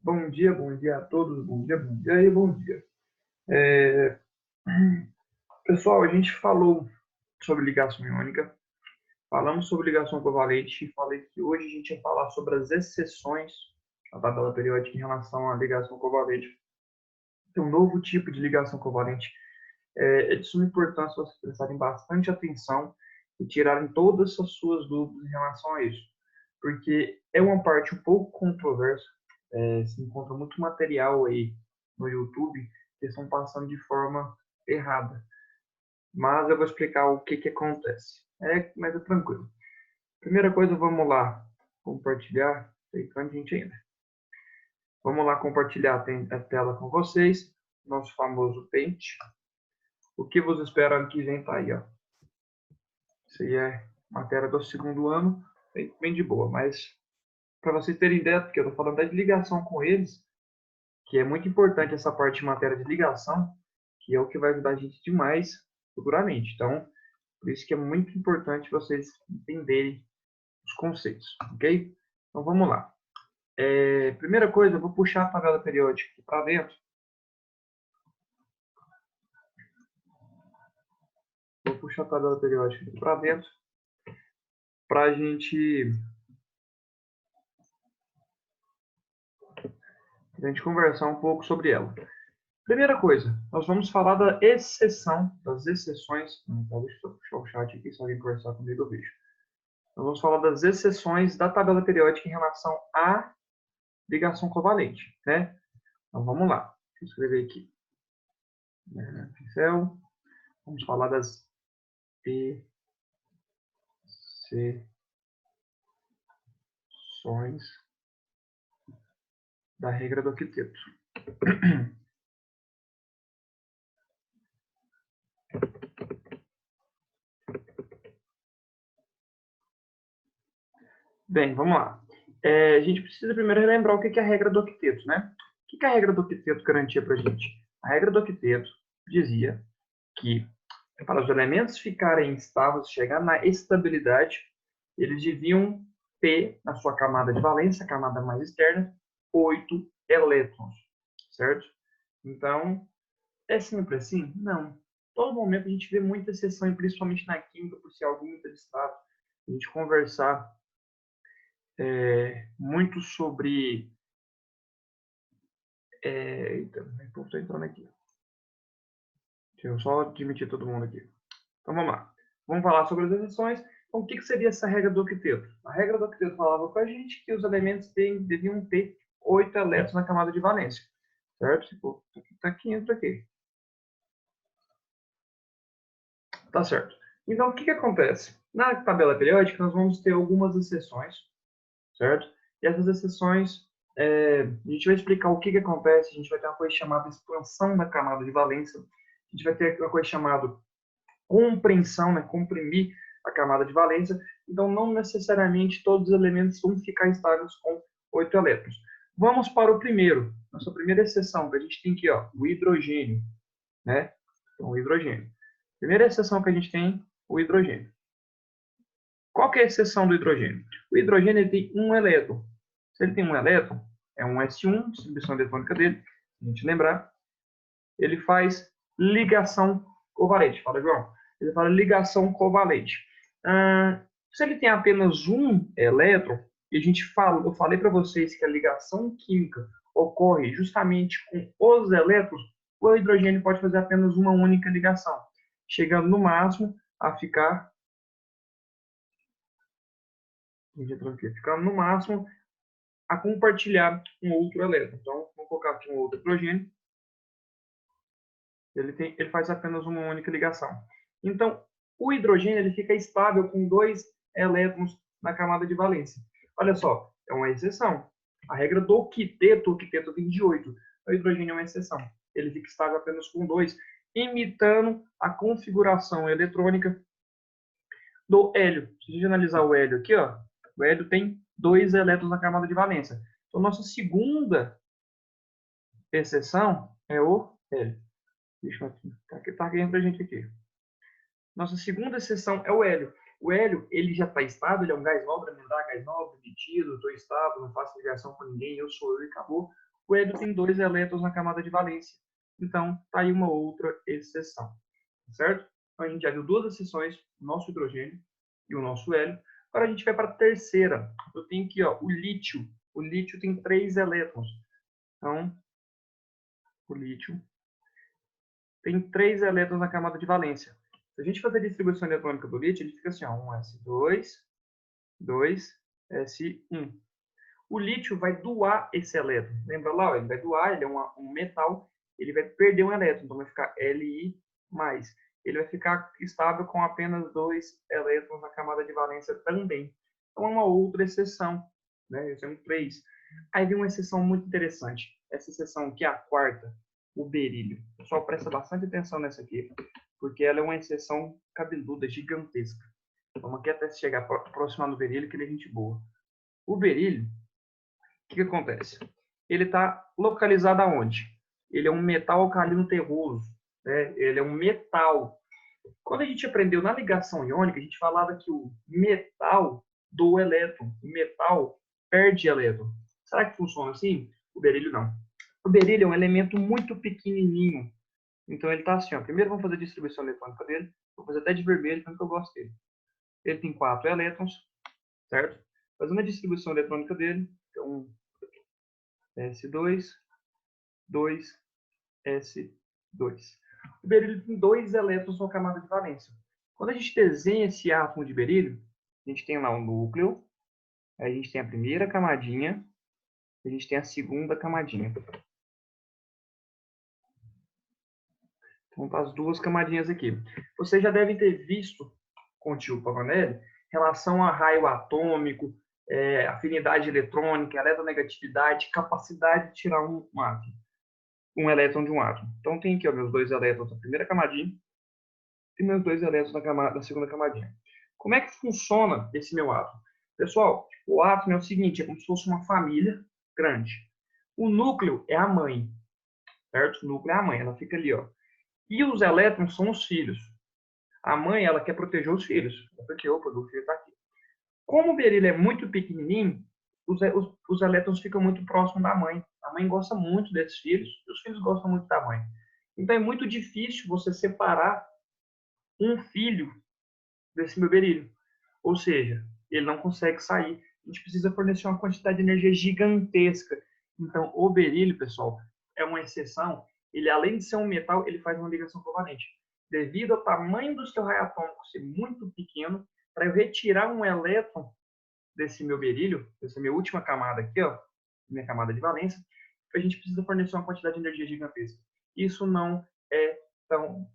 Bom dia a todos, bom dia e bom dia. É, Pessoal, a gente falou sobre ligação iônica, falamos sobre ligação covalente e falei que hoje a gente ia falar sobre as exceções da tabela periódica em relação à ligação covalente. Tem um novo tipo de ligação covalente. É de suma importância vocês prestarem bastante atenção e tirarem todas as suas dúvidas em relação a isso, porque é uma parte um pouco controversa. Se encontra muito material aí no YouTube que estão passando de forma errada. Mas eu vou explicar o que acontece. Mas é tranquilo. Primeira coisa, vamos lá compartilhar. Tem gente ainda. Vamos lá compartilhar a tela com vocês. Nosso famoso Paint. O que vocês esperam ano que vem tá aí, ó. Isso aí é matéria do segundo ano, bem de boa. Mas para vocês terem ideia, porque eu estou falando da ligação com eles, que é muito importante essa parte de matéria de ligação, que é o que vai ajudar a gente demais futuramente. Então, por isso que é muito importante vocês entenderem os conceitos, ok? Então, vamos lá. Primeira coisa, eu vou puxar a tabela periódica aqui para dentro. Vou puxar a tabela periódica aqui para dentro para a gente conversar um pouco sobre ela. Primeira coisa, nós vamos falar das exceções. Deixa eu puxar o chat aqui, se alguém conversar comigo eu vejo. Nós vamos falar das exceções da tabela periódica em relação à ligação covalente, né? Então vamos lá. Deixa eu escrever aqui. Pincel. Vamos falar das exceções da regra do octeto. Bem, vamos lá. A gente precisa primeiro relembrar o que é a regra do octeto, né? O que a regra do octeto garantia para a gente? A regra do octeto dizia que para os elementos ficarem estáveis, chegar na estabilidade, eles deviam ter na sua camada de valência, a camada mais externa, 8 elétrons, certo? Então, é sempre assim? Não. Todo momento a gente vê muita exceção, principalmente na química, por ser algo muito estável. A gente conversar muito sobre... Eita, o povo está entrando aqui. Deixa eu só admitir todo mundo aqui. Então vamos lá. Vamos falar sobre as exceções. Então, o que seria essa regra do octeto? A regra do octeto falava com a gente que os elementos deviam ter 8 elétrons na camada de valência. Certo? Tipo, tá aqui, entra aqui. Tá certo. Então, o que acontece? Na tabela periódica, nós vamos ter algumas exceções, certo? E essas exceções, a gente vai explicar o que acontece, a gente vai ter uma coisa chamada expansão da camada de valência, a gente vai ter uma coisa chamada compreensão, né? Comprimir a camada de valência. Então, não necessariamente todos os elementos vão ficar estáveis com 8 elétrons. Vamos para o primeiro, nossa primeira exceção, que a gente tem aqui, ó, o hidrogênio, né? Então, o hidrogênio. Primeira exceção que a gente tem, o hidrogênio. Qual que é a exceção do hidrogênio? O hidrogênio ele tem um elétron. Se ele tem um elétron, é um S1, distribuição eletrônica dele, se a gente lembrar, ele faz ligação covalente. Fala, João. Ele fala ligação covalente. Se ele tem apenas um elétron, e eu falei para vocês que a ligação química ocorre justamente com os elétrons, o hidrogênio pode fazer apenas uma única ligação, chegando no máximo a ficar a compartilhar um outro elétron. Então, vamos colocar aqui um outro hidrogênio. Ele faz apenas uma única ligação. Então, o hidrogênio ele fica estável com 2 elétrons na camada de valência. Olha só, é uma exceção. A regra do octeto, o octeto vem de 8. O hidrogênio é uma exceção. Ele fica estável apenas com 2, imitando a configuração eletrônica do hélio. Se a gente analisar o hélio aqui, ó, o hélio tem 2 elétrons na camada de valência. Então, nossa segunda exceção é o hélio. Deixa eu tá aqui pra gente aqui. Nossa segunda exceção é o hélio. O hélio, ele já está estável, ele é um gás nobre, me dá gás nobre, metido, estou estável, não faço ligação com ninguém, eu sou eu e acabou. O hélio tem 2 elétrons na camada de valência. Então, tá aí uma outra exceção, certo? Então, a gente já viu 2 exceções, o nosso hidrogênio e o nosso hélio. Agora a gente vai para a terceira. Eu tenho aqui, ó, o lítio. O lítio tem 3 elétrons. Então, o lítio tem 3 elétrons na camada de valência. Se a gente fazer a distribuição eletrônica do lítio, ele fica assim, ó, 1s2, 2s1. O lítio vai doar esse elétron. Lembra lá? Ó, ele vai doar, ele é um metal, ele vai perder um elétron, então vai ficar Li+. Ele vai ficar estável com apenas 2 elétrons na camada de valência também. Então é uma outra exceção, né? Esse é um 3. Aí vem uma exceção muito interessante. Essa exceção aqui é a quarta, o berílio. Pessoal, presta bastante atenção nessa aqui, porque ela é uma exceção cabeluda, gigantesca. Vamos aqui até chegar próximo do berílio, que ele é gente boa. O berílio, o que acontece? Ele está localizado aonde? Ele é um metal alcalino terroso, né? Ele é um metal. Quando a gente aprendeu na ligação iônica, a gente falava que o metal doa elétron, o metal perde elétron. Será que funciona assim? O berílio não. O berílio é um elemento muito pequenininho. Então ele está assim, ó. Primeiro vamos fazer a distribuição eletrônica dele. Vou fazer até de vermelho, porque eu gosto dele. Ele tem 4 elétrons, certo? Fazendo a distribuição eletrônica dele, então S2, 2, S2. O berílio tem 2 elétrons na camada de valência. Quando a gente desenha esse átomo de berílio, a gente tem lá um núcleo, aí a gente tem a primeira camadinha, a gente tem a segunda camadinha. Então, tá as 2 camadinhas aqui. Vocês já devem ter visto com o tio Pavanelli relação a raio atômico, afinidade eletrônica, eletronegatividade, capacidade de tirar um elétron de um átomo. Então, tem aqui ó, meus 2 elétrons na primeira camadinha e meus 2 elétrons na segunda camadinha. Como é que funciona esse meu átomo? Pessoal, o átomo é o seguinte, é como se fosse uma família grande. O núcleo é a mãe, certo? O núcleo é a mãe, ela fica ali, ó. E os elétrons são os filhos. A mãe, ela quer proteger os filhos, porque o filho está aqui. Como o berílio é muito pequenininho, os elétrons ficam muito próximos da mãe. A mãe gosta muito desses filhos, e os filhos gostam muito da mãe. Então é muito difícil você separar um filho desse meu berílio. Ou seja, ele não consegue sair. A gente precisa fornecer uma quantidade de energia gigantesca. Então, o berílio, pessoal, é uma exceção. Ele, além de ser um metal, ele faz uma ligação covalente. Devido ao tamanho do seu raio atômico ser muito pequeno, para eu retirar um elétron desse meu berílio, dessa minha última camada aqui, ó, minha camada de valência, a gente precisa fornecer uma quantidade de energia gigantesca. Isso não é tão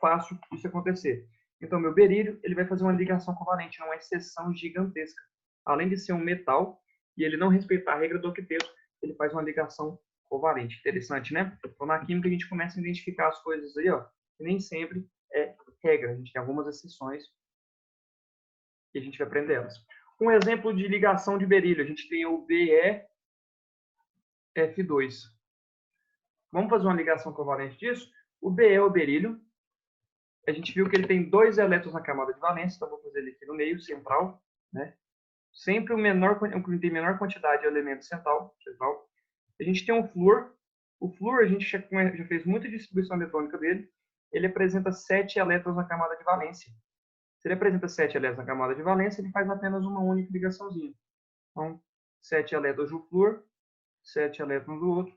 fácil isso acontecer. Então, meu berílio ele vai fazer uma ligação covalente, uma exceção gigantesca. Além de ser um metal e ele não respeitar a regra do octeto, ele faz uma ligação covalente. Interessante, né? Então, na química, a gente começa a identificar as coisas aí, ó, que nem sempre é regra. A gente tem algumas exceções e a gente vai aprender elas. Um exemplo de ligação de berílio, a gente tem o BeF2. Vamos fazer uma ligação covalente disso? O Be é o berílio. A gente viu que ele tem 2 elétrons na camada de valência, então vou fazer ele aqui no meio, central, né? Sempre o que tem menor quantidade é o elemento central. A gente tem um flúor. O flúor, a gente já fez muita distribuição eletrônica dele. Ele apresenta 7 elétrons na camada de valência. Se ele apresenta 7 elétrons na camada de valência, ele faz apenas uma única ligaçãozinha. Então, 7 elétrons do flúor, 7 elétrons do outro.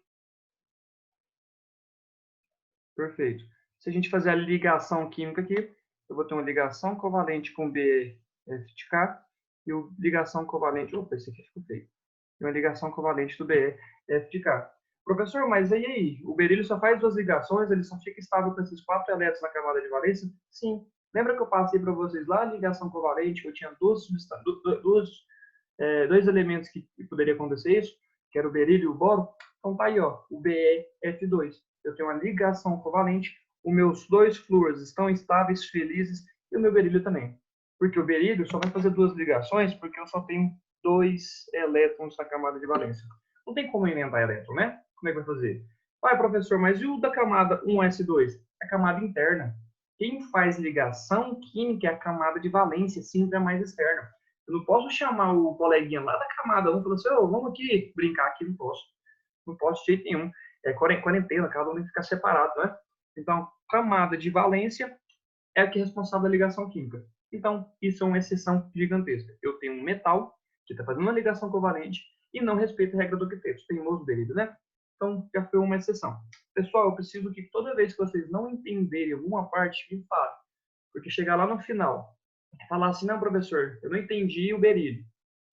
Perfeito. Se a gente fazer a ligação química aqui, eu vou ter uma ligação covalente com BF de K e uma ligação covalente... Opa, esse aqui ficou feio. E uma ligação covalente do BF de K. Professor, mas aí? O berílio só faz 2 ligações, ele só fica estável com esses 4 elétrons na camada de valência? Sim. Lembra que eu passei para vocês lá a ligação covalente, que eu tinha 2 elementos que poderia acontecer isso, que era o berílio e o boro? Então tá aí, ó, o BeF2. Eu tenho uma ligação covalente, os meus 2 flúores estão estáveis, felizes, e o meu berílio também. Porque o berílio só vai fazer 2 ligações, porque eu só tenho 2 elétrons na camada de valência. Não tem como inventar elétron, né? Como é que vai fazer? Vai, professor, mas e o da camada 1s2? É a camada interna. Quem faz ligação química é a camada de valência, sempre é mais externa. Eu não posso chamar o coleguinha lá da camada 1 e falar assim, oh, vamos aqui brincar aqui, não posso. Não pode de jeito nenhum. É quarentena, cada um tem que ficar separado, né? Então, camada de valência é a que é responsável da ligação química. Então, isso é uma exceção gigantesca. Eu tenho um metal que está fazendo uma ligação covalente e não respeita a regra do octeto. Teimoso dele, né? Então, já foi uma exceção. Pessoal, eu preciso que toda vez que vocês não entenderem alguma parte, me falem. Porque chegar lá no final, falar assim, não, professor, eu não entendi o berílio.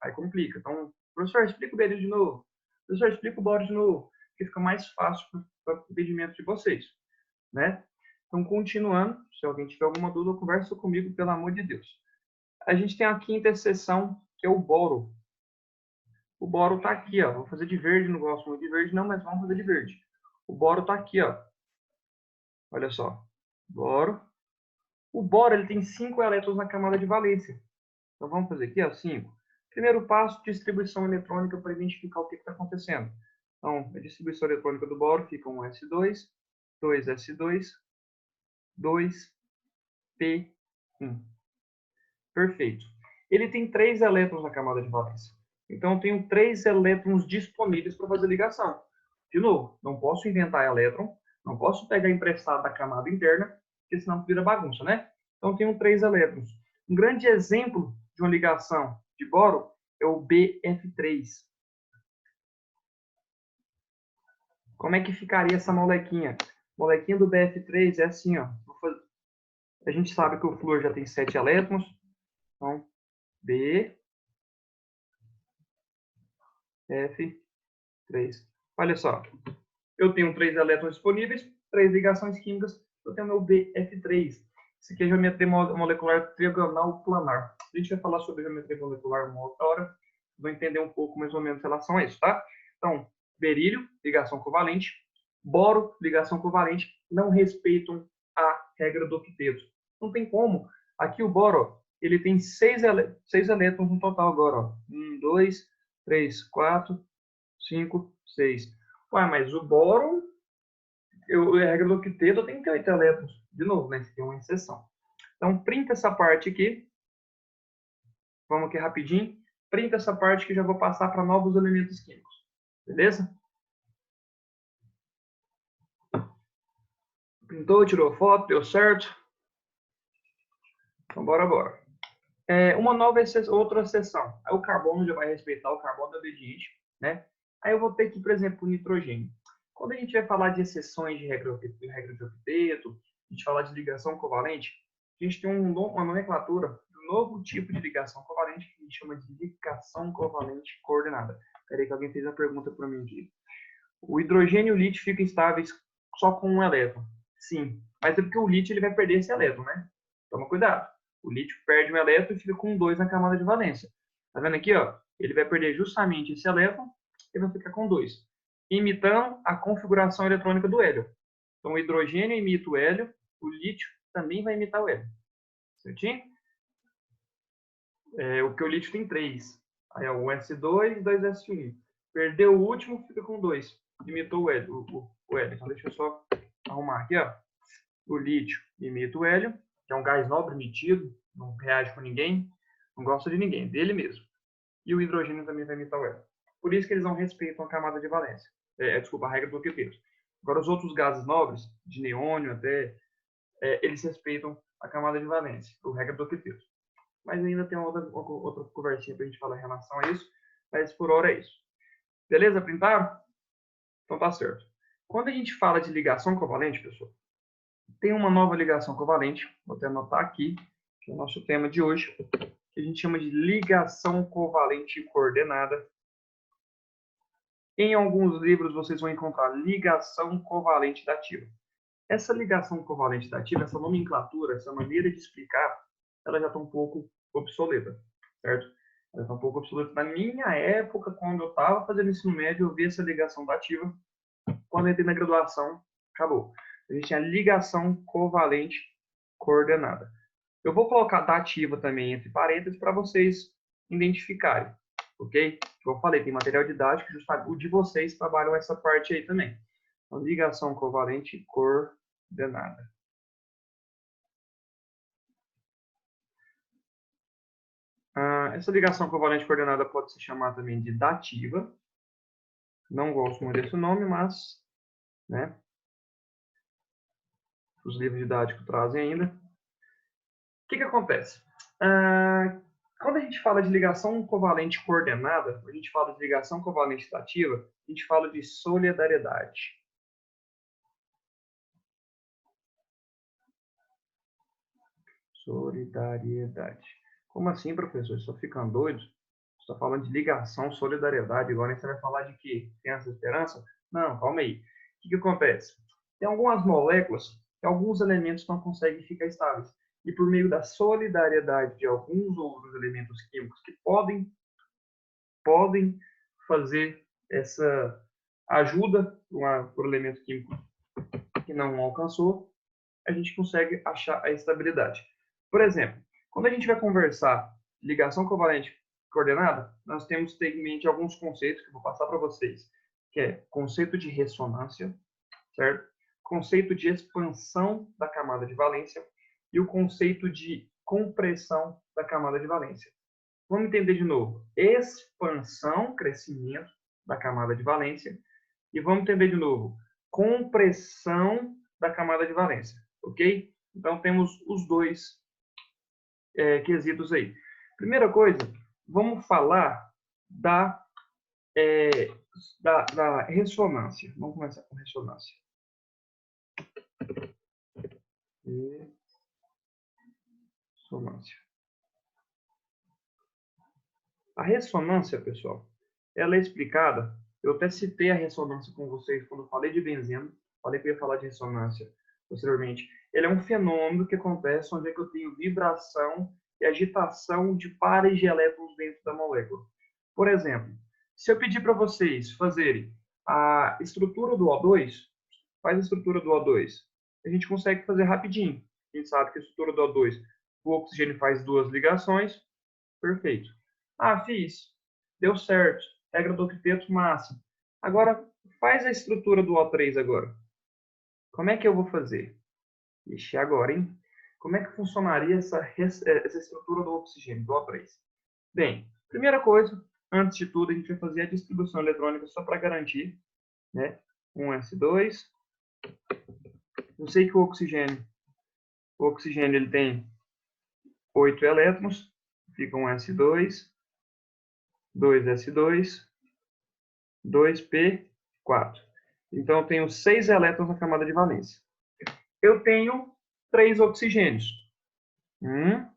Aí complica. Então, professor, explica o berílio de novo. Professor, explica o boro de novo. Porque fica mais fácil para o entendimento de vocês, né? Então, continuando, se alguém tiver alguma dúvida, conversa comigo, pelo amor de Deus. A gente tem a quinta seção, que é o boro. O boro está aqui, ó. Vou fazer de verde, não gosto muito de verde, não, mas vamos fazer de verde. O boro está aqui, ó. Olha só. Boro. O boro ele tem 5 elétrons na camada de valência. Então, vamos fazer aqui, ó, 5. Primeiro passo, distribuição eletrônica para identificar o que está acontecendo. Então, a distribuição eletrônica do boro fica um S2, 2S2, 2P1. Perfeito. Ele tem 3 elétrons na camada de valência. Então, eu tenho 3 elétrons disponíveis para fazer ligação. De novo, não posso inventar elétron, não posso pegar emprestado da camada interna, porque senão vira bagunça, né? Então, eu tenho 3 elétrons. Um grande exemplo de uma ligação de boro é o BF3. Como é que ficaria essa molequinha? A molequinha do BF3 é assim, ó. A gente sabe que o flúor já tem 7 elétrons. Então, B, F3. Olha só, eu tenho 3 elétrons disponíveis, 3 ligações químicas, eu tenho meu BF3. Isso aqui é geometria molecular trigonal planar. A gente vai falar sobre geometria molecular uma outra hora, vou entender um pouco mais ou menos em relação a isso, tá? Então, berílio, ligação covalente, boro, ligação covalente, não respeitam a regra do octeto. Não tem como. Aqui o boro, ele tem 6 elétrons no total agora, ó. 1, 2, 3, 4, 5, 6. Ué, mas o boro, a regra do octeto tem 8 elétrons. De novo, né? Tem uma exceção. Então, printa essa parte aqui. Vamos aqui rapidinho. Printa essa parte que já vou passar para novos elementos químicos. Beleza? Printou, tirou foto, deu certo. Então, bora. Uma nova outra exceção. Aí o carbono já vai respeitar o carbono do obediente, né? Aí eu vou ter aqui, por exemplo, o nitrogênio. Quando a gente vai falar de exceções de regra de octeto, a gente fala de ligação covalente, a gente tem uma nomenclatura de um novo tipo de ligação covalente que a gente chama de ligação covalente coordenada. Peraí que alguém fez uma pergunta para mim aqui. O hidrogênio e o lítio ficam estáveis só com um elétron. Sim, mas é porque o lítio ele vai perder esse elétron, né? Toma cuidado. O lítio perde um elétron e fica com 2 na camada de valência. Tá vendo aqui, ó? Ele vai perder justamente esse elétron e vai ficar com 2, imitando a configuração eletrônica do hélio. Então, o hidrogênio imita o hélio, o lítio também vai imitar o hélio. Certinho? Porque o lítio tem 3. Aí é o S2 e 2S1. Perdeu o último, fica com 2. Imitou o hélio. O hélio. Então, deixa eu só arrumar aqui, ó. O lítio imita o hélio, que é um gás nobre emitido, não reage com ninguém, não gosta de ninguém, dele mesmo. E o hidrogênio também vai imitar o hélio. Por isso que eles não respeitam a camada de valência. Desculpa, a regra do octeto. Agora, os outros gases nobres, de neônio até, eles respeitam a camada de valência, a regra do octeto. Mas ainda tem outra conversinha para a gente falar em relação a isso, mas por hora é isso. Beleza? Printaram? Então tá certo. Quando a gente fala de ligação covalente, pessoal, tem uma nova ligação covalente, vou até anotar aqui, que é o nosso tema de hoje, que a gente chama de ligação covalente coordenada. Em alguns livros vocês vão encontrar ligação covalente dativa. Essa ligação covalente dativa, essa nomenclatura, essa maneira de explicar, ela já está um pouco obsoleta, certo? Ela está um pouco obsoleta. Na minha época, quando eu estava fazendo ensino médio, eu vi essa ligação dativa. Quando eu entrei na graduação, acabou. A gente tinha ligação covalente coordenada. Eu vou colocar dativa também entre parênteses para vocês identificarem, ok? Como eu falei, tem material didático, justamente o de vocês trabalham essa parte aí também. Então, ligação covalente coordenada. Essa ligação covalente coordenada pode se chamar também de dativa. Não gosto muito desse nome, mas, né, os livros didáticos trazem ainda. O que acontece? Quando a gente fala de ligação covalente coordenada, a gente fala de ligação covalente dativa, a gente fala de solidariedade. Solidariedade. Como assim, professor? Estou ficando doido? Você está falando de ligação, solidariedade, agora você vai falar de quê? Criança esperança? Não, calma aí. O que acontece? Tem algumas moléculas que alguns elementos não conseguem ficar estáveis. E por meio da solidariedade de alguns outros elementos químicos que podem fazer essa ajuda para o elemento químico que não alcançou, a gente consegue achar a estabilidade. Por exemplo, quando a gente vai conversar de ligação covalente coordenada, nós temos que ter em mente alguns conceitos que eu vou passar para vocês, que é conceito de ressonância, certo? Conceito de expansão da camada de valência e o conceito de compressão da camada de valência. Vamos entender de novo. Expansão, crescimento da camada de valência. E vamos entender de novo. Compressão da camada de valência. Ok? Então, temos os dois quesitos aí. Primeira coisa, vamos falar da ressonância. Vamos começar com ressonância. Ressonância. A ressonância, pessoal, ela é explicada. Eu até citei a ressonância com vocês quando eu falei de benzeno. Falei que eu ia falar de ressonância posteriormente. Ele é um fenômeno que acontece onde é que eu tenho vibração e agitação de pares de elétrons dentro da molécula. Por exemplo, se eu pedir para vocês fazerem a estrutura do O2, faz a estrutura do O2. A gente consegue fazer rapidinho. A gente sabe que a estrutura do O2, o oxigênio faz duas ligações. Perfeito. Ah, fiz. Deu certo. Regra do octeto máximo. Agora, faz a estrutura do O3 agora. Como é que eu vou fazer? Ixi, agora, hein? Como é que funcionaria essa estrutura do oxigênio, do O3? Bem, primeira coisa, antes de tudo, a gente vai fazer a distribuição eletrônica só para garantir, né? Um S2. Eu sei que o oxigênio ele tem 8 elétrons, fica um S2, 2S2, 2P4. Então, eu tenho 6 elétrons na camada de valência. Eu tenho 3 oxigênios. 1,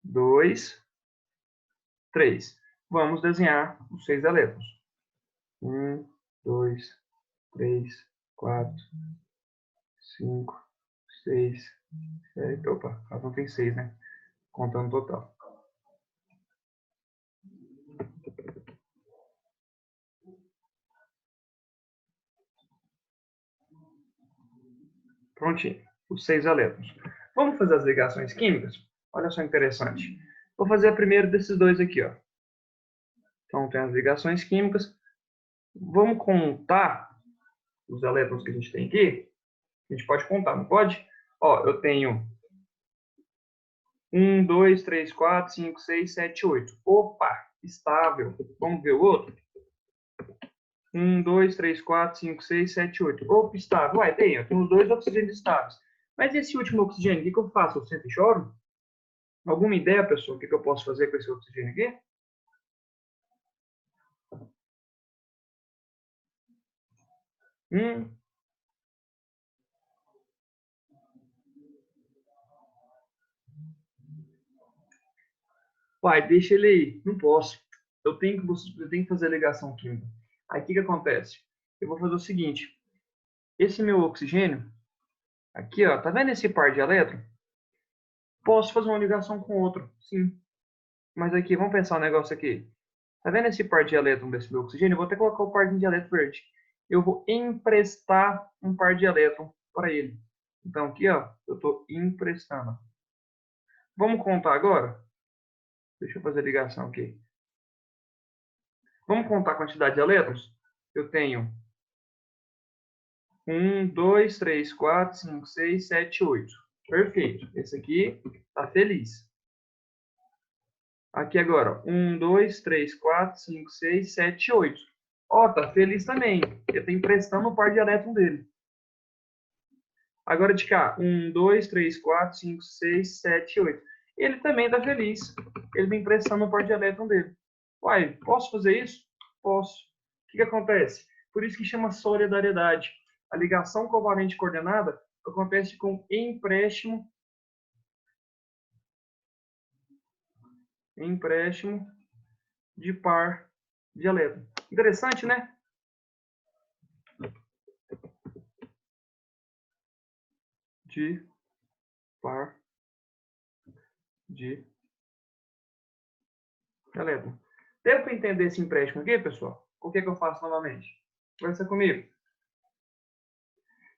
2, 3. Vamos desenhar os 6 elétrons. 1, 2, 3, 4, 5, 6, 7. Opa, não tem 6, né? Contando total. Prontinho. Os 6 elétrons. Vamos fazer as ligações químicas? Olha só interessante. Vou fazer a primeira desses dois aqui, ó. Então, tem as ligações químicas. Vamos contar os elétrons que a gente tem aqui? A gente pode contar, não pode? Ó, eu tenho 1, 2, 3, 4, 5, 6, 7, 8. Opa, estável. Vamos ver o outro? 1, 2, 3, 4, 5, 6, 7, 8. Opa, estável. Ué, eu tenho os dois oxigênios estáveis. Mas esse último oxigênio, o que eu faço? Eu sempre choro? Alguma ideia, pessoal, o que eu posso fazer com esse oxigênio aqui? Pai, deixa ele aí. Não posso. Eu tenho que fazer a ligação química. Aí o que acontece? Eu vou fazer o seguinte. Esse meu oxigênio, aqui, ó, tá vendo esse par de elétrons? Posso fazer uma ligação com outro, sim. Mas aqui, vamos pensar um negócio aqui. Tá vendo esse par de elétrons desse meu oxigênio? Eu vou até colocar o par de elétron verde. Eu vou emprestar um par de elétrons para ele. Então aqui, ó, eu estou emprestando. Vamos contar agora? Deixa eu fazer a ligação aqui. Vamos contar a quantidade de elétrons? Eu tenho 1, 2, 3, 4, 5, 6, 7, 8. Perfeito. Esse aqui está feliz. Aqui agora, 1, 2, 3, 4, 5, 6, 7, 8. Ó, tá feliz também. Ele tá emprestando o par de elétrons dele. Agora de cá, 1, 2, 3, 4, 5, 6, 7, 8. Ele também está feliz. Ele está emprestando o par de elétron dele. Uai, posso fazer isso? Posso. O que, que acontece? Por isso que chama solidariedade. A ligação covalente coordenada acontece com empréstimo de par de elétron. Interessante, né? De par de elétron. Deu para entender esse empréstimo aqui, pessoal? O que, que eu faço novamente? Conversa comigo.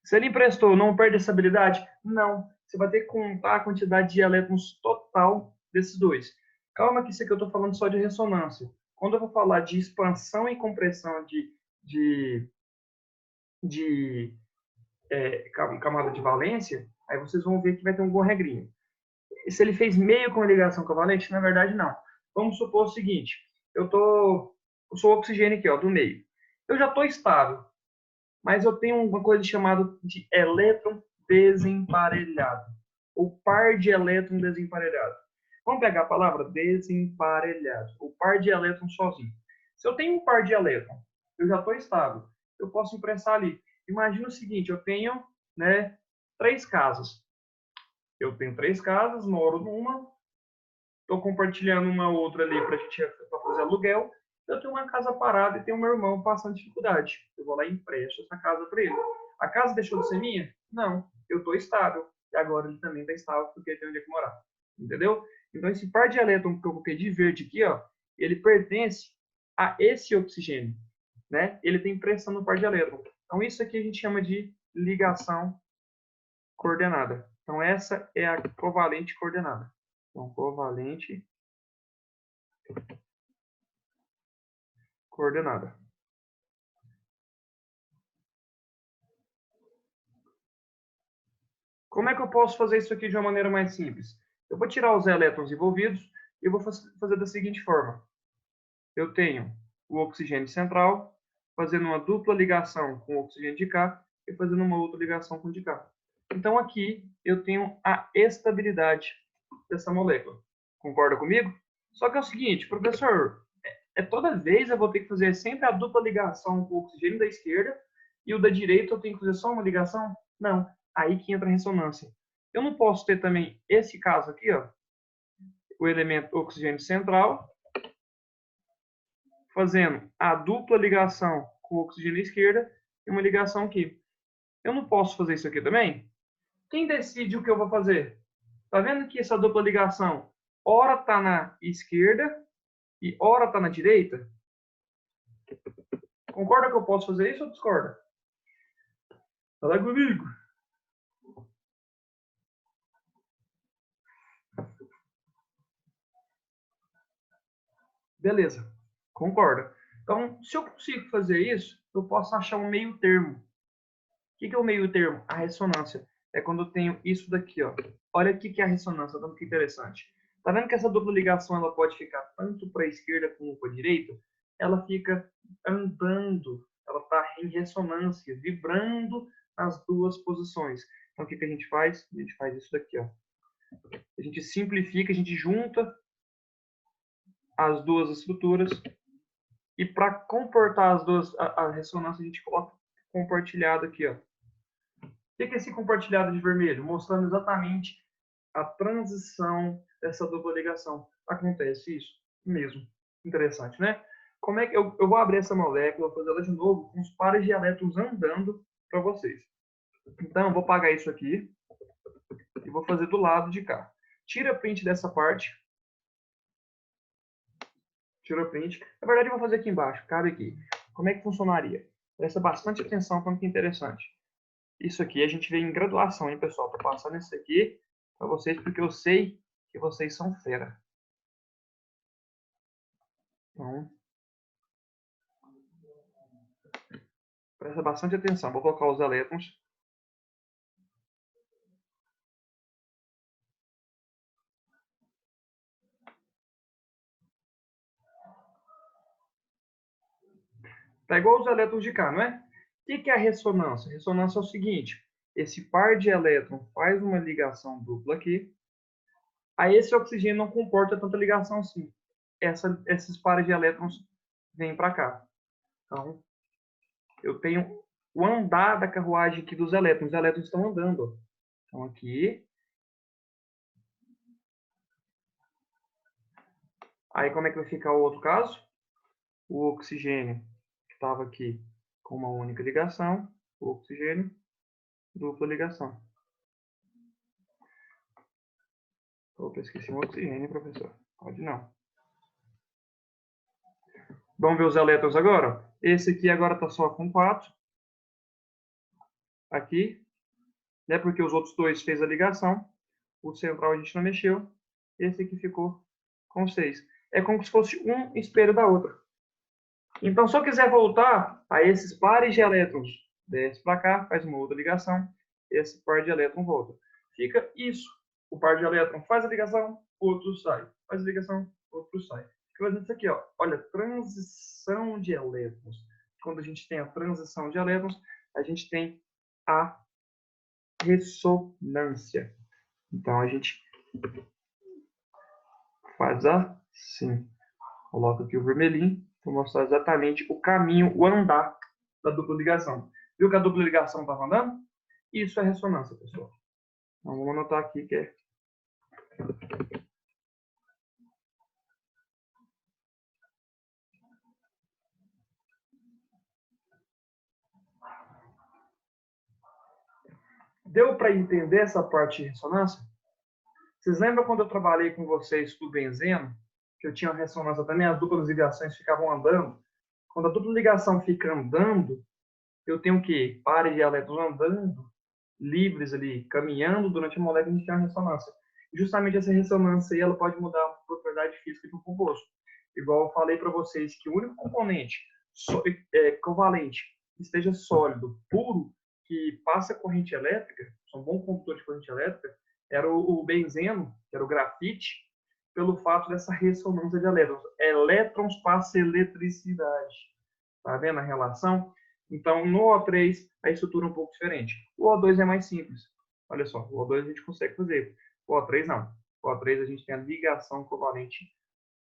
Se ele emprestou, não perde essa habilidade? Não. Você vai ter que contar a quantidade de elétrons total desses dois. Calma que isso aqui eu estou falando só de ressonância. Quando eu vou falar de expansão e compressão de, de camada de valência, aí vocês vão ver que vai ter alguma regrinha. E se ele fez meio com a ligação covalente, na verdade não. Vamos supor o seguinte, eu sou o oxigênio aqui, ó, do meio. Eu já estou estável, mas eu tenho uma coisa chamada de elétron desemparelhado, ou par de elétron desemparelhado. Vamos pegar a palavra desemparelhado, ou par de elétron sozinho. Se eu tenho um par de elétron, eu já estou estável, eu posso emprestar ali. Imagina o seguinte, eu tenho, né, 3 casas. Eu tenho 3 casas, moro numa, estou compartilhando uma outra ali para fazer aluguel. Eu tenho uma casa parada e tenho meu irmão passando dificuldade. Eu vou lá e empresto essa casa para ele. A casa deixou de ser minha? Não. Eu estou estável. E agora ele também está estável porque ele tem onde é que morar. Entendeu? Então, esse par de elétrons que eu coloquei de verde aqui, ó, ele pertence a esse oxigênio. Né? Ele tem pressão no par de elétrons. Então, isso aqui a gente chama de ligação coordenada. Então, essa é a covalente coordenada. Então, covalente coordenada. Como é que eu posso fazer isso aqui de uma maneira mais simples? Eu vou tirar os elétrons envolvidos e vou fazer da seguinte forma. Eu tenho o oxigênio central fazendo uma dupla ligação com o oxigênio de cá e fazendo uma outra ligação com o de cá. Então aqui eu tenho a estabilidade dessa molécula. Concorda comigo? Só que é o seguinte, professor, toda vez eu vou ter que fazer sempre a dupla ligação com o oxigênio da esquerda e o da direita eu tenho que fazer só uma ligação? Não. Aí que entra a ressonância. Eu não posso ter também esse caso aqui, ó, o elemento oxigênio central, fazendo a dupla ligação com o oxigênio da esquerda e uma ligação aqui. Eu não posso fazer isso aqui também? Quem decide o que eu vou fazer? Tá vendo que essa dupla ligação ora está na esquerda e ora está na direita? Concorda que eu posso fazer isso ou discorda? Fala comigo. Beleza, concorda. Então, se eu consigo fazer isso, eu posso achar um meio termo. O que é o meio termo? A ressonância. É quando eu tenho isso daqui, ó. Olha o que é a ressonância, olha que interessante. Tá vendo que essa dupla ligação ela pode ficar tanto para a esquerda como para a direita? Ela fica andando, ela está em ressonância, vibrando nas duas posições. Então, o que a gente faz? A gente faz isso daqui, ó. A gente simplifica, a gente junta as duas estruturas e para comportar as duas, a ressonância, a gente coloca compartilhado aqui, ó. O que é esse compartilhado de vermelho? Mostrando exatamente a transição dessa dupla ligação. Acontece isso mesmo. Interessante, né? Como é que eu vou abrir essa molécula, vou fazer ela de novo com os pares de elétrons andando para vocês. Então, eu vou apagar isso aqui e vou fazer do lado de cá. Tira print dessa parte. Tira print. Na verdade, eu vou fazer aqui embaixo. Cabe aqui. Como é que funcionaria? Presta bastante atenção, porque é interessante. Isso aqui a gente vê em graduação, hein, pessoal? Tô passando isso aqui para vocês porque eu sei que vocês são fera. Então, presta bastante atenção. Vou colocar os elétrons. Tá igual os elétrons de cá, não é? O que é a ressonância? A ressonância é o seguinte, esse par de elétrons faz uma ligação dupla aqui, aí esse oxigênio não comporta tanta ligação assim. Esses pares de elétrons vêm para cá. Então, eu tenho o andar da carruagem aqui dos elétrons. Os elétrons estão andando. Ó. Então, aqui. Aí, como é que vai ficar o outro caso? O oxigênio, que estava aqui com uma única ligação. O oxigênio, dupla ligação. Opa, esqueci o oxigênio, professor. Pode não. Vamos ver os elétrons agora? Esse aqui agora está só com 4. Aqui. Né, porque os outros dois fez a ligação. O central a gente não mexeu. Esse aqui ficou com 6. É como se fosse um espelho da outra. Então, se eu quiser voltar a esses pares de elétrons, desce para cá, faz uma outra ligação, esse par de elétron volta. Fica isso. O par de elétron faz a ligação, outro sai. Faz a ligação, outro sai. Fica fazendo isso aqui, ó. Olha, transição de elétrons. Quando a gente tem a transição de elétrons, a gente tem a ressonância. Então, a gente faz assim. Coloco aqui o vermelhinho para mostrar exatamente o caminho, o andar da dupla ligação. Viu que a dupla ligação estava andando? Isso é ressonância, pessoal. Então, vamos anotar aqui que é... Deu para entender essa parte de ressonância? Vocês lembram quando eu trabalhei com vocês do benzeno? Que eu tinha ressonância também, as duplas ligações ficavam andando. Quando a dupla ligação fica andando, eu tenho o quê? Pares de elétrons andando, livres ali, caminhando durante a molécula, a gente tem uma ressonância. E justamente essa ressonância aí, ela pode mudar a propriedade física de um composto. Igual eu falei para vocês que o único componente covalente que esteja sólido, puro, que passa corrente elétrica, são bons condutores de corrente elétrica, era o benzeno, que era o grafite, pelo fato dessa ressonância de elétrons. Elétrons passa eletricidade. Tá vendo a relação? Então, no O3, a estrutura é um pouco diferente. O O2 é mais simples. Olha só, o O2 a gente consegue fazer. O O3 não. O O3 a gente tem a ligação covalente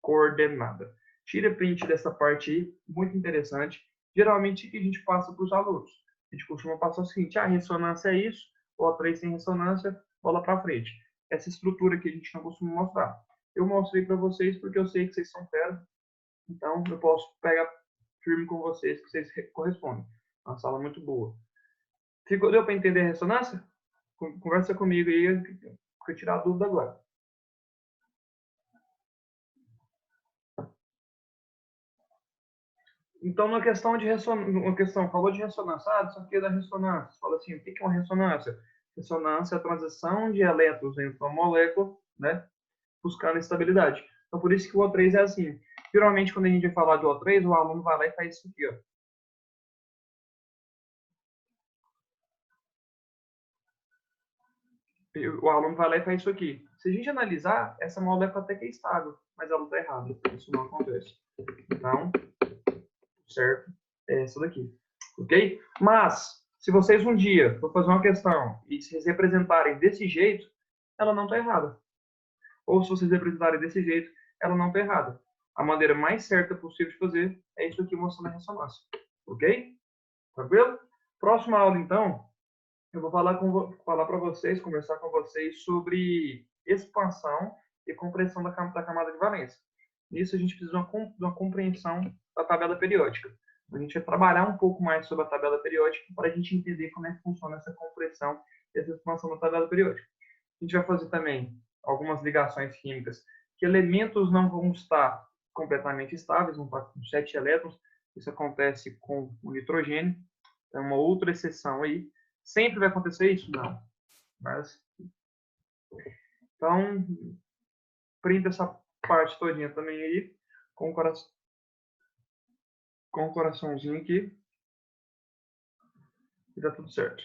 coordenada. Tira print dessa parte aí, muito interessante. Geralmente, o que a gente passa para os alunos? A gente costuma passar o seguinte, a ressonância é isso, o O3 tem ressonância, bola para frente. Essa estrutura que a gente não costuma mostrar. Eu mostrei para vocês porque eu sei que vocês são fera, então eu posso pegar firme com vocês que vocês correspondem. Uma sala muito boa. Deu para entender a ressonância? Conversa comigo aí, que eu tirar a dúvida agora. Então, na questão de ressonância, falou de ressonância, isso aqui é da ressonância. Fala assim, o que é uma ressonância? Ressonância é a transição de elétrons dentro de uma molécula, né, buscando estabilidade. Então, por isso que o O3 é assim. Geralmente, quando a gente vai falar de O3, o aluno vai lá e faz isso aqui, ó. O aluno vai lá e faz isso aqui. Se a gente analisar, essa molécula até que é estável, mas ela está errada. Isso não acontece. Então, certo? É essa daqui. Ok? Mas, se vocês um dia for fazer uma questão e se representarem desse jeito, ela não está errada. Ou se vocês representarem desse jeito, ela não está errada. A maneira mais certa possível de fazer é isso aqui mostrando a ressonância. Ok? Tranquilo? Próxima aula, então, eu vou falar para vocês, conversar com vocês sobre expansão e compressão da camada de valência. Nisso a gente precisa de uma compreensão da tabela periódica. A gente vai trabalhar um pouco mais sobre a tabela periódica para a gente entender como é que funciona essa compressão e essa expansão da tabela periódica. A gente vai fazer também algumas ligações químicas que elementos não vão estar completamente estáveis, vão estar com 7 elétrons. Isso acontece com o nitrogênio. É uma outra exceção aí. Sempre vai acontecer isso? Não. Mas, então, print essa parte todinha também aí, com o coraçãozinho aqui, e tá tudo certo.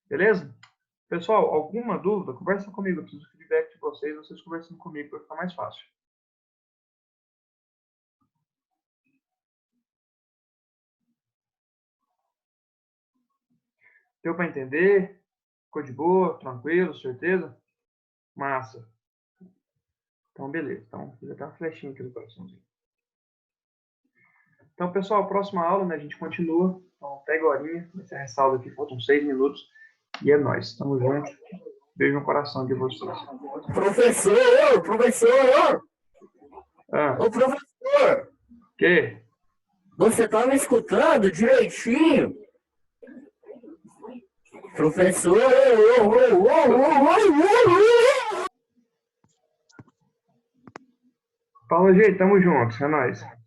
Beleza? Pessoal, alguma dúvida? Conversa comigo, eu preciso feedback de vocês conversando comigo para ficar mais fácil. Deu para entender? Ficou de boa? Tranquilo? Certeza? Massa. Então, beleza. Então, já tá uma flechinha aqui no coraçãozinho. Então, pessoal, próxima aula, né, a gente continua. Então, até agorinha. Essa ressalva aqui, faltam 6 minutos. E é nóis. Tamo junto. Beijo no coração de vocês. Professor! Ah, Ô, professor! que? Você tá me escutando direitinho? Professor! Fala, gente. Tamo junto. É nóis.